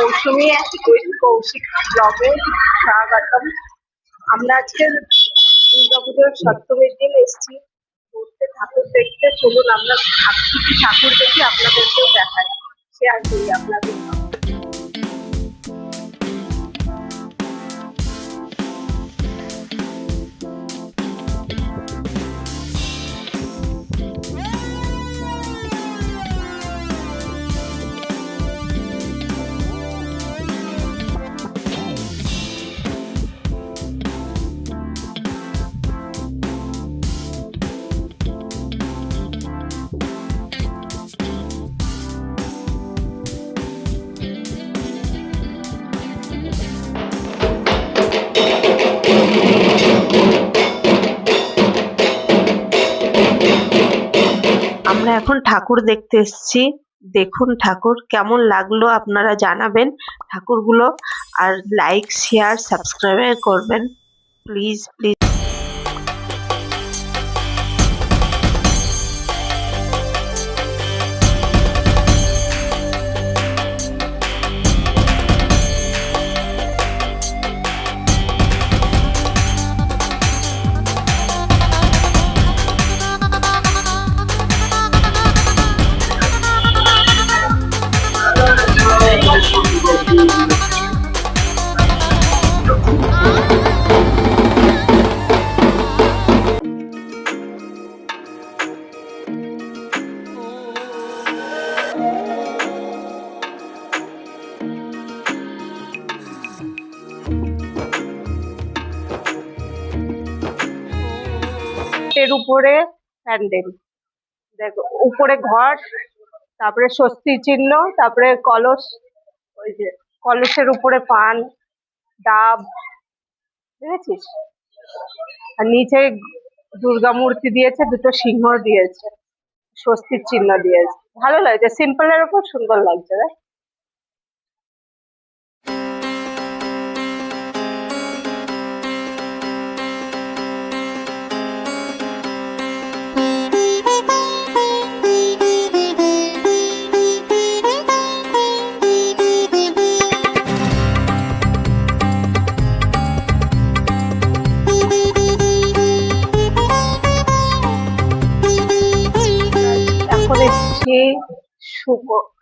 মৌসুমী কৌশিক ব্লগে স্বাগতম। আমরা আজকে দুর্গাপুজোর সপ্তমীর দিন এসেছি ঘুরতে, ঠাকুর দেখতে। চলুন আমরা কি কি ঠাকুর দেখি আপনাদেরকেও দেখাই, শেয়ার করি আপনাদের। আমরা এখন ঠাকুর দেখতে এসেছি। দেখুন ঠাকুর কেমন লাগলো আপনারা জানাবেন ঠাকুরগুলো, আর লাইক শেয়ার সাবস্ক্রাইব করবেন প্লিজ প্লিজ। এর উপরে প্যান্ডেল, দেখো উপরে ঘট, তারপরে স্বস্তি চিহ্ন, তারপরে কলস, ওই যে কলসের উপরে পান ডাব, বুঝেছিস? আর নিচে দুর্গা মূর্তি দিয়েছে, দুটো সিংহ দিয়েছে, স্বস্তির চিহ্ন দিয়েছে। ভালো লাগছে, সিম্পলের উপর সুন্দর লাগছে।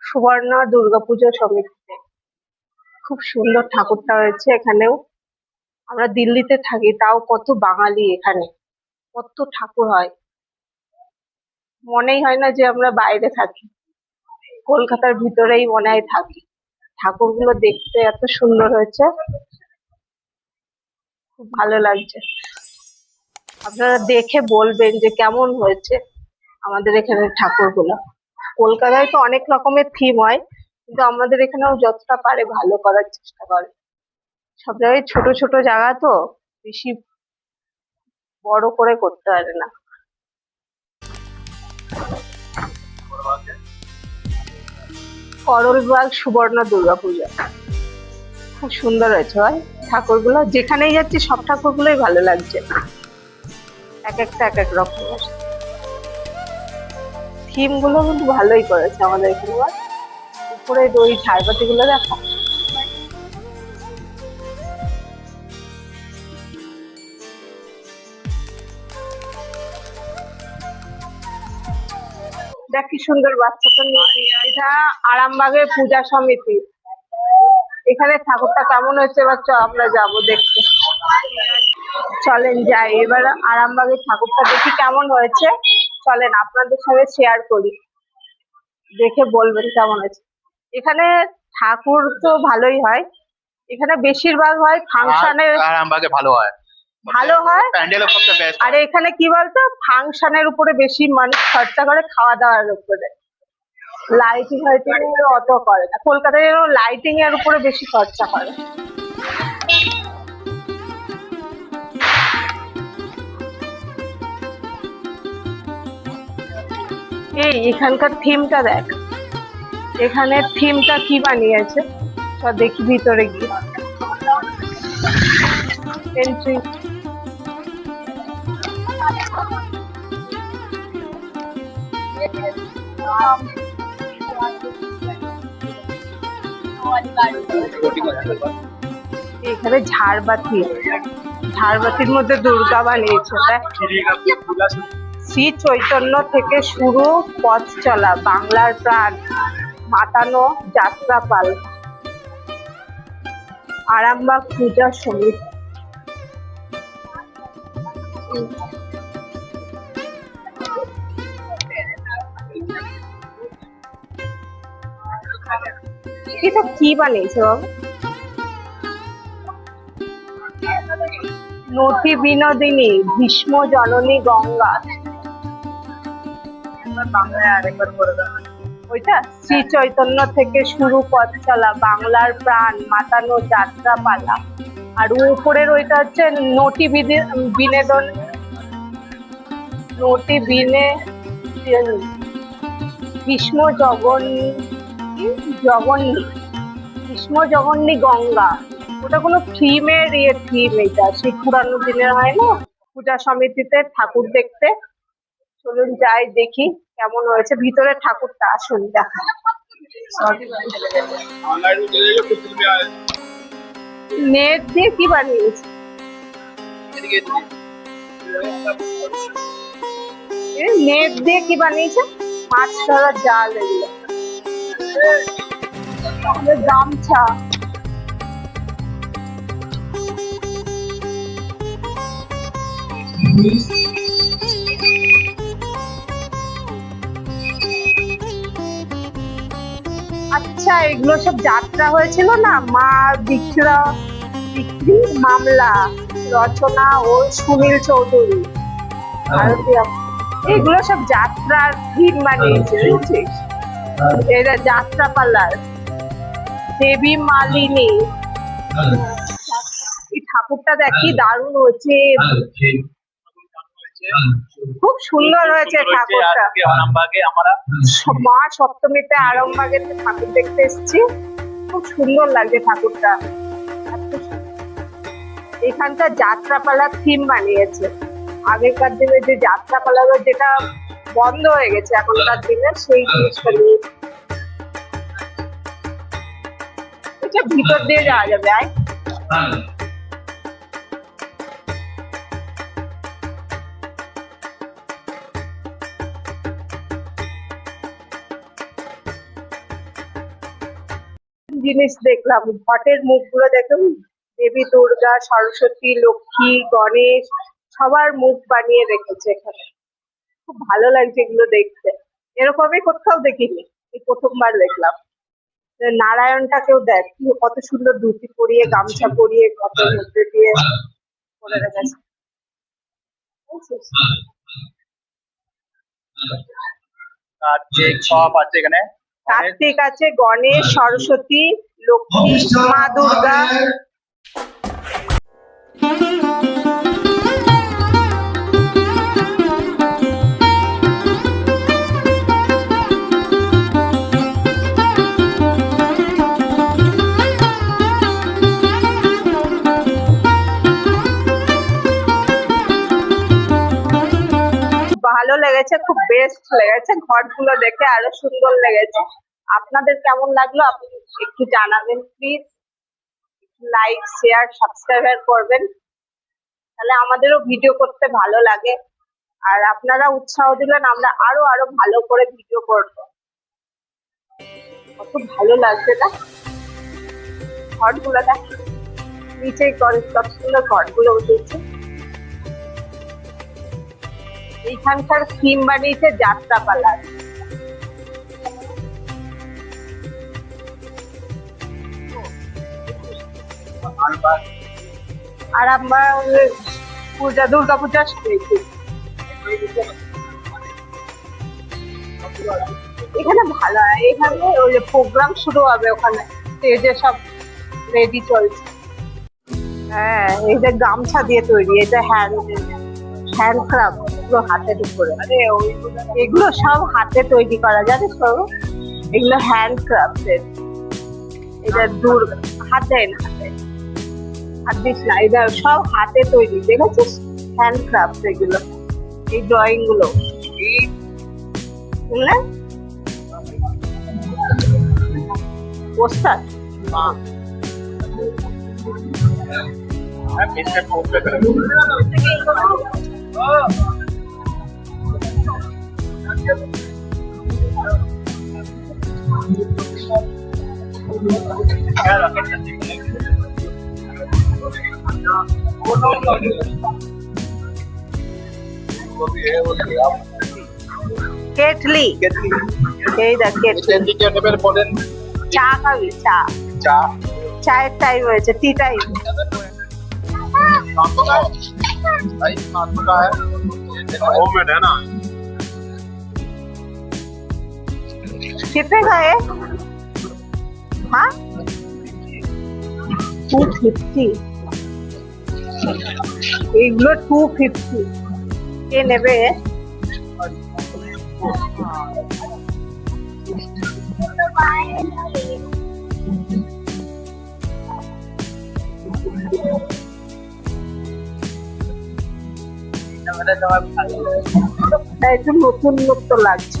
সুবর্ণ দুর্গাপুজো সমিতিতে খুব সুন্দর ঠাকুরটা হয়েছে। এখানেও আমরা দিল্লিতে থাকি, তাও কত বাঙালি, এখানে কত ঠাকুর হয়, মনেই হয় না যে আমরা বাইরে থাকি, কলকাতার ভিতরেই মনে হয় থাকি। ঠাকুরগুলো দেখতে এত সুন্দর হয়েছে, খুব ভালো লাগছে। আপনারা দেখে বলবেন যে কেমন হয়েছে আমাদের এখানে ঠাকুরগুলো। কলকাতায় তো অনেক রকমের থিম হয়, কিন্তু আমাদের এখানেও যতটা পারে ভালো করার চেষ্টা করে। সব জায়গায় ছোট ছোট জায়গা তো, বেশি বড় করে করতে পারে না। করলবাগ সুবর্ণ দুর্গাপূজা খুব সুন্দর হয়েছে ভাই ঠাকুরগুলো। যেখানেই যাচ্ছি সব ঠাকুরগুলোই ভালো লাগছে, এক একটা এক এক রকমের। থিম গুলো কিন্তু ভালোই করেছে আমাদের এখানে। উপরে ওই ঝাড়বাতি গুলো দেখো, দেখ কি সুন্দর বাচ্চাটা নিয়ে। এটা আরামবাগের পূজা সমিতি, এখানে ঠাকুরটা কেমন হয়েছে এবার আমরা যাবো দেখতে। চলেন যাই এবার আরামবাগের ঠাকুরটা দেখি কেমন হয়েছে। চলেন আপনাদের সঙ্গে শেয়ার করি, দেখে বলবেন কেমন হয়েছে। এখানে ঠাকুর তো ভালোই হয়, এখানে বেশিরভাগ হয় ফাংশনের। আরামবাগে ভালো হয়, প্যান্ডেলও সবচেয়ে বেস্ট। আর এখানে কি বলতো, ফাংশনের উপরে বেশি মানুষ খরচা করে, খাওয়া দাওয়ার উপরে। লাইটিং অত করে না, কলকাতায় লাইটিং এর উপরে বেশি খরচা করে। এই এখানকার থিমটা দেখ, এখানের থিমটা কি বানিয়েছে, সব দেখি ভিতরে গিয়ে। এন্ট্রি এখানে ঝাড়বাতি, ঝাড়বাতির মধ্যে দুর্গা বানিয়েছে। শ্রী চৈতন্য থেকে শুরু পথ চলা, বাংলার প্রাণ, মাতানো যাত্রাপাল, আরামবাগ পূজা সমিতি। এটা কি বানিয়েছে বাবু? নটি বিনোদিনী, ভীষ্ম জননী গঙ্গা। বাংলায় আরেকবার করে দাও ওইটা। শ্রী চৈতন্য থেকে শুরু পথ চলা, বাংলার প্রাণ, মাতানো যাত্রাপালা। আর উপরের ওইটা হচ্ছে নটি বিনোদন, নটি ভীষ্ম জগন্নী, ভীষ্ম জগন্নী গঙ্গা। ওটা কোনো থিমের থিম, এটা সেই পুরানো দিনের হয় না পূজা সমিতিতে ঠাকুর দেখতে। চলুন যাই দেখি কেমন হয়েছে ভিতরে ঠাকুরটা। আসুন দেখা। নেট দিয়ে কি বানিয়েছে? নেট দিয়ে কি বানিয়েছে? মাছ ধরার জাল, এগুলো গামছা। আচ্ছা, এগুলো সব যাত্রা হয়েছিল না? মা বিক্রি মামলা, রচনা ও সুনীল চৌধুরী, ভারতীয়। এগুলো সব যাত্রার থিম বানিয়েছে, বুঝছিস? এটা যাত্রাপালার দেবী মালিনী। এই ঠাকুরটা দেখ কি দারুণ হয়েছে, খুব সুন্দর হয়েছে ঠাকুরটা। মা সপ্তমীতে আরামবাগে ঠাকুর দেখতে এসেছি, খুব সুন্দর লাগছে ঠাকুরটা। এখানটা যাত্রাপালার থিম বানিয়েছে। আগেকার দিনে যে যাত্রাপালা যেটা বন্ধ হয়ে গেছে এখনকার দিনে, সেই জিনিসটা নিয়ে। এটা ভিতর দিয়ে যাওয়া যাবে। আয়, জিনিস দেখলাম। ঘটের মুখগুলো দেখুন, দেবী দুর্গা, সরস্বতী, লক্ষ্মী, গণেশ, সবার মুখ বানিয়ে রেখেছে এখানে। খুব ভালো লাগছে এগুলো দেখতে, এরকমই কোথাও দেখিনি, এই প্রথমবার দেখলাম। নারায়ণটাকেও দেখ কত সুন্দর ধুতি পরিয়ে, গামছা পরিয়ে, ঘটের মধ্যে দিয়ে করে রেখেছে। কার্তিক আছে, গণেশ, সরস্বতী, লক্ষ্মী, মা দুর্গা। ভালো লেগেছে, খুব বেস্ট লেগেছে। ঘরগুলো দেখে আরো সুন্দর লেগেছে। আপনাদের কেমন লাগলো আপনি একটু জানাবেন প্লিজ। লাইক, শেয়ার, সাবস্ক্রাইব করবেন, তাহলে আমাদেরও ভিডিও করতে ভালো লাগে। আর আপনারা উৎসাহ দিলেন, আমরা আরো ভালো করে ভিডিও করব। কত ভালো লাগছে না ঘরগুলো? দেখ নিচে কত সুন্দর ঘরগুলো উঠেছে। এইখানকার থিম বানিয়েছে যাত্রাপালার। আর আমরা দুর্গা পূজা শুনেছি এখানে। ভালো হয় এখানে, ওই প্রোগ্রাম শুরু হবে ওখানে, স্টেজে সব রেডি চলছে। হ্যাঁ, এই যে গামছা দিয়ে তৈরি, এটা হ্যান্ডক্রাফট, এগুলো হাতের উপরে। এগুলো সব হাতে তৈরি করা, জানিস তো? এগুলো হ্যান্ডক্রাফটের। এটা হাতে হাত দিস না, এটা সব হাতে তৈরি, দেখেছিস? হ্যান্ডক্রাফট এগুলো, এই ড্রয়িং গুলো, বুঝলেন? পোস্টার बिस्किट को ऊपर करें কেটলি এই দেখ কেটলি চা খাবি চা চায়ের টাইম হয়েছে টি টাইম होममेड है ना कितने का है हाँ 250 এগুলো 250 কে নেবে একটু নতুন তো লাগছে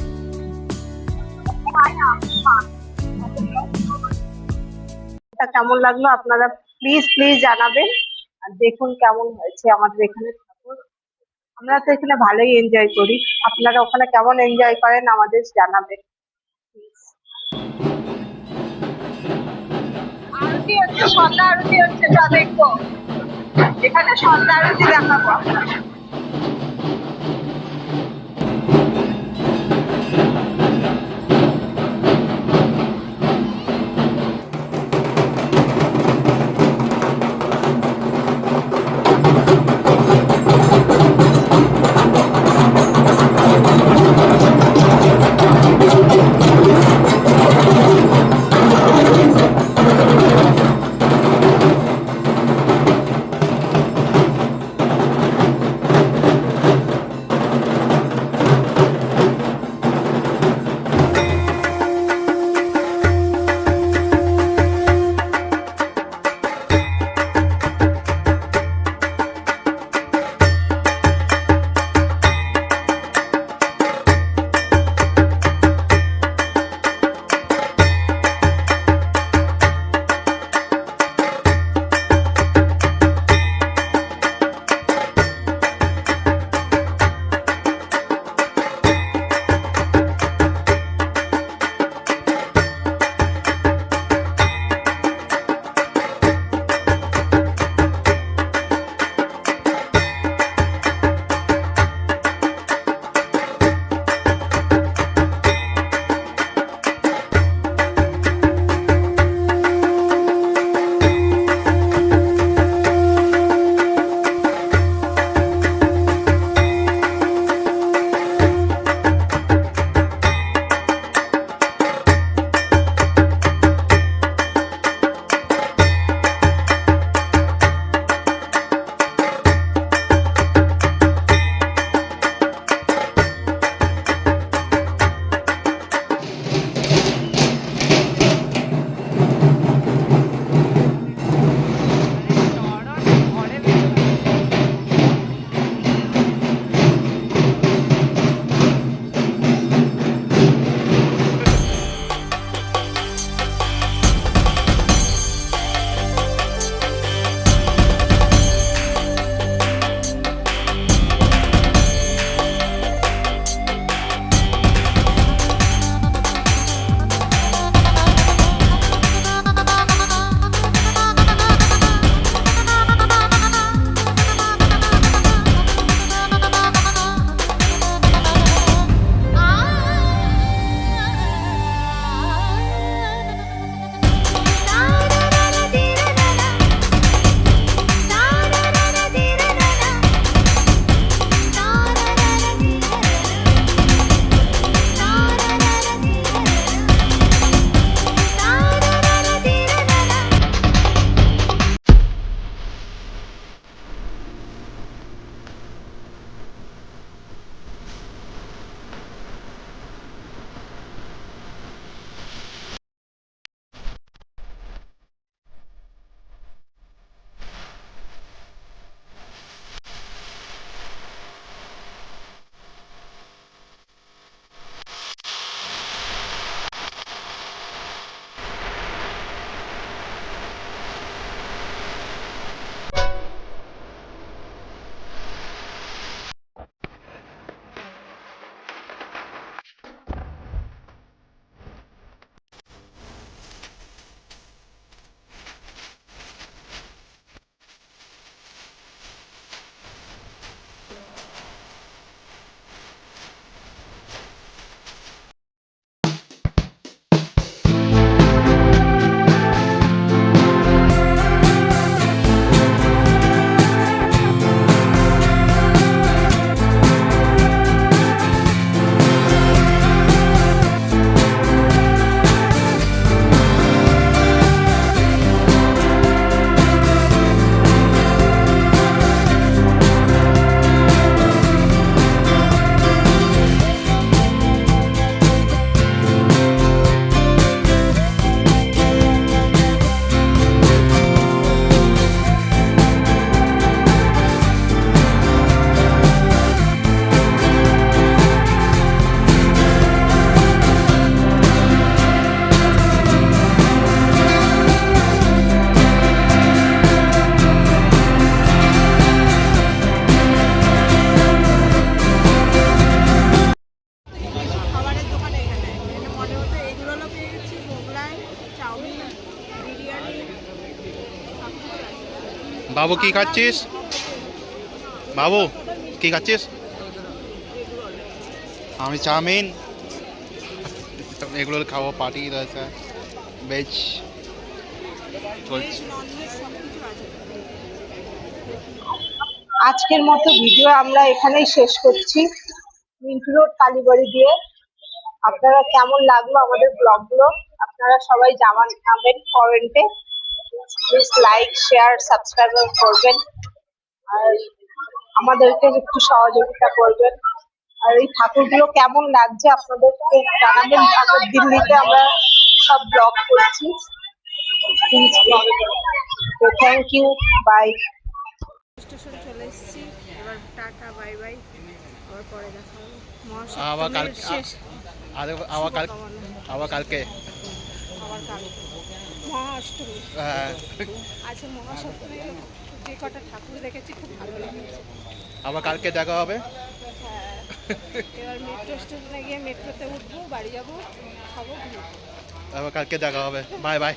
কেমন লাগলো আপনারা প্লিজ জানাবেন আর দেখুন কেমন হয়েছে আমাদের এখানে ঠাকুর আমরা তো এখানে ভালোই এনজয় করি আপনারা ওখানে কেমন এনজয় করেন আমাদের জানাবেন আরতি হচ্ছে সন্ধ্যা আরতি হচ্ছে যা দেখবো এখানে সন্ধ্যা আরতি দেখাবো বাবু কি খাচ্ছিস? বাবু কি খাচ্ছিস? আমি চাউমিন এগুলো খাবো, পার্টি রয়েছে, ভেজ চলছে। আজকের মতো ভিডিও আমরা এখানেই শেষ করছি, মিন্টু রোড কালীবাড়ি দিয়ে। আপনারা কেমন লাগলো আমাদের ব্লগগুলো আপনারা সবাই জানাবেন কমেন্টে। প্লিজ লাইক শেয়ার সাবস্ক্রাইব করবেন, আর আমাদেরকে একটু সহযোগিতা করবেন। আর এই ঠাকুরগুলো কেমন লাগছে আপনাদেরকে জানাবেন। ঠাকুর দিল্লিতে আমরা সব ব্লগ করছি। Thank you, by. স্টেশন চলে এসেছি, এবার টাটা বাই বাই, আবার পরে দেখা হবে। আবার মহাসপ্তমীর কালকে শেষ আবার কালকে শুভকামনা। আবার কালকে আবার কালকে মহাষ্টমী হ্যাঁ, আছে। মহাসপ্তমী যে কটা ঠাকুর দেখেছি খুব ভালো লেগেছে। আবার কালকে দেখা হবে। হ্যাঁ, এবার মেট্রো স্টেশনে গিয়ে মেট্রোতে উঠবো, বাড়ি যাবো, খাবো, ঘুমবো। আবার কালকে দেখা হবে। Bye bye.